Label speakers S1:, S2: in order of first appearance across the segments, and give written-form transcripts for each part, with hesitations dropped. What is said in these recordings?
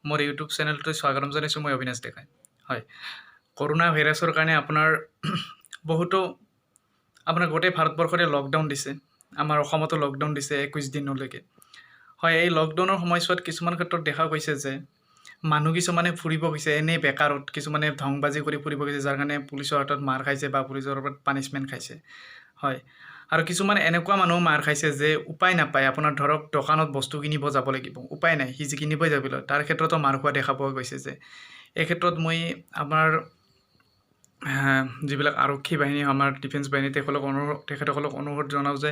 S1: মোৰ ইউটিউব চেনেলটো স্বাগতম জনাইছোঁ মই অবিনাশ ডেকাই হয় কৰোনা ভাইৰাছৰ কাৰণে আপোনাৰ বহুতো আপোনাৰ গোটেই ভাৰতবৰ্ষতে লকডাউন দিছে আমাৰ অসমতো লকডাউন দিছে 21 দিনলৈকে হয় এই লকডাউনৰ সময়ছোৱাত কিছুমান ক্ষেত্ৰত দেখা গৈছে যে মানুহ কিছুমানে ফুৰিব গৈছে এনেই বেকাৰত কিছুমানে ধংবাজি কৰি ফুৰিব গৈছে যাৰ কাৰণে পুলিচৰ হাতত মাৰ খাইছে বা পুলিচৰ হাতত পানিছমেণ্ট খাইছে হয় আৰু কিছুমান এনেকুৱা মানুহ মাৰ খাইছে যে উপায় নাপায় আপোনাৰ ধৰক দোকানত বস্তু কিনিব যাব লাগিব উপায় নাই সি কিনিবই যাব তাৰ ক্ষেত্ৰতো মাৰ খোৱা দেখা পোৱা গৈছে যে এই ক্ষেত্ৰত মই আমাৰ যিবিলাক আৰক্ষী বাহিনী আমাৰ ডিফেন্স বাহিনী তেখেতসকলক অনুৰোধ জনাওঁ যে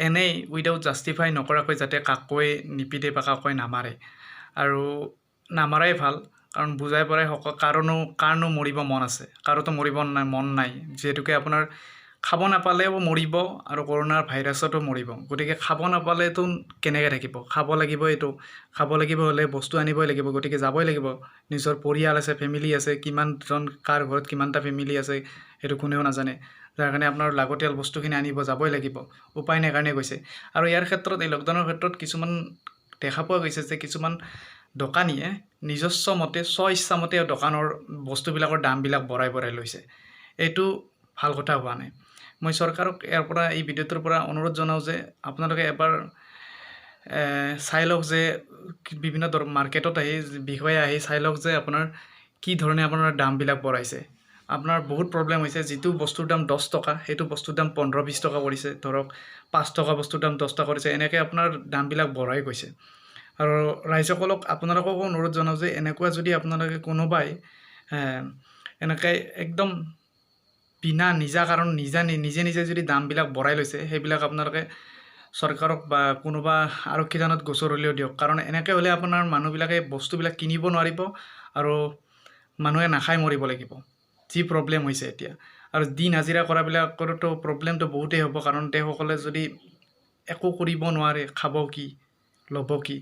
S1: এনেই উইদাউট জাষ্টিফাই নকৰাকৈ যাতে কাকৈ নিপিটে বা কাকৈ নামাৰে আৰু নামাৰাই ভাল কাৰণ বুজাই পৰাই কাৰণো মৰিব মন আছে কাৰোতো মৰিব মন নাই যিহেতুকে আপোনাৰ খাব নাপালেও মৰিব আৰু কৰোনাৰ ভাইৰাছতো মৰিব গতিকে খাব নাপালেতো কেনেকৈ থাকিব খাব লাগিব এইটো খাব লাগিব হ'লে বস্তু আনিবই লাগিব গতিকে যাবই লাগিব নিজৰ পৰিয়াল আছে ফেমিলি আছে কিমানজন কাৰ ঘৰত কিমানটা ফেমিলি আছে সেইটো কোনেও নাজানে যাৰ কাৰণে আপোনাৰ লাগতিয়াল বস্তুখিনি আনিব যাবই লাগিব উপায় নাই কাৰণে গৈছে আৰু ইয়াৰ ক্ষেত্ৰত এই লকডাউনৰ ক্ষেত্ৰত কিছুমান দেখা পোৱা গৈছে যে কিছুমান দোকানীয়ে নিজস্ব মতে ইচ্ছামতে দোকানৰ বস্তুবিলাকৰ দামবিলাক বঢ়াই লৈছে এইটো ভাল কথা হোৱা নাই মই চৰকাৰক ইয়াৰ পৰা এই ভিডিঅ'টোৰ পৰা অনুৰোধ জনাওঁ যে আপোনালোকে এবাৰ চাই লওক যে বিভিন্ন মাৰ্কেটত আহি বিষয়ে আহি চাই লওক যে আপোনাৰ কি ধৰণে আপোনাৰ দামবিলাক বঢ়াইছে আপোনাৰ বহুত প্ৰব্লেম হৈছে যিটো বস্তুৰ দাম 10 টকা সেইটো বস্তুৰ দাম 15-20 টকা কৰিছে ধৰক 5 টকা বস্তুৰ দাম 10 টকা কৰিছে এনেকৈ আপোনাৰ দামবিলাক বঢ়াই গৈছে আৰু ৰাইজসকলক আপোনালোককো অনুৰোধ জনাওঁ যে এনেকুৱা যদি আপোনালোকে কোনোবাই এনেকৈ একদম বিনা নিজা কাৰণ নিজে যদি দামবিলাক বঢ়াই লৈছে সেইবিলাক আপোনালোকে চৰকাৰক বা কোনোবা আৰক্ষীজনত গোচৰ হ'লেও দিয়ক কাৰণ এনেকৈ হ'লে আপোনাৰ মানুহবিলাকে বস্তুবিলাক কিনিব নোৱাৰিব আৰু মানুহে নাখাই মৰিব লাগিব যি প্ৰব্লেম হৈছে এতিয়া আৰু দিন হাজিৰা কৰাবিলাকৰতো প্ৰব্লেমটো বহুতেই হ'ব কাৰণ তেওঁসকলে যদি একো কৰিব নোৱাৰে খাব কি ল'ব কি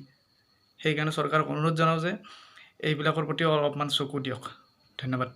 S1: সেইকাৰণে চৰকাৰক অনুৰোধ জনাওঁ যে এইবিলাকৰ প্ৰতিও অলপমান চকু দিয়ক ধন্যবাদ